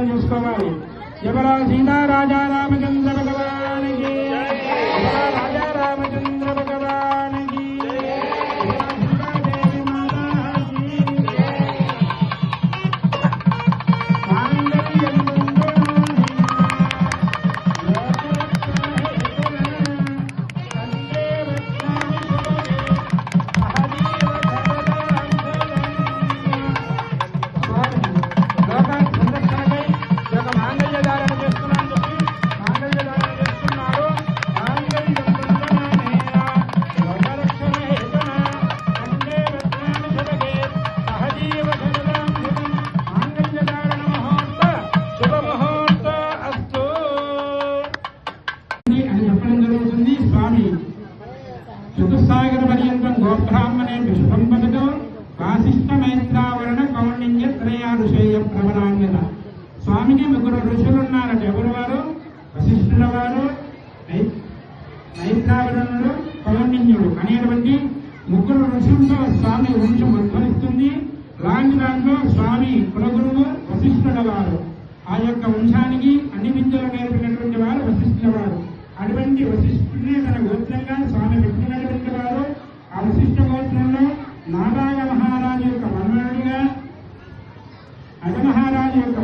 నమస్కారం చేసుకోవాలి. ఎవరా సీతారాజా రామచంద్ర భగవానికి, రాజా రామచంద్ర భగవానికి, సీతాదేవి మాతాకి మాంగళ్యం చతుస్సాగర పర్యంతం గోబ్రాహ్మణే విశ్వం పదతో వాసిష్ఠమైత్రావరణ కౌండిన్య త్రయారుషేయ ప్రవరాన్యత. స్వామికి ముగ్గురు ఋషులున్నారట. ఎవరు వారు? వశిష్ఠుల వారు, మైత్రావరణుడు, కౌండిన్యుడు అనేటువంటి ముగ్గురు ఋషులతో స్వామి వంశం ఉద్భవిస్తుంది. లాంటి దాంట్లో స్వామి కులగురువు వశిష్ఠుల వారు. ఆ యొక్క వంశానికి అన్ని విద్యలు నేర్పినటువంటి వారు వశిష్ఠుల వారు. అటువంటి వశిష్ఠుడిని తన గోత్రంగా స్వామి పెట్టుకున్నటువంటి వారు. ఆ వశిష్ఠ గోత్రంలో నారాయణ మహారాజు యొక్క మనవడుగా, అజమహారాజు యొక్క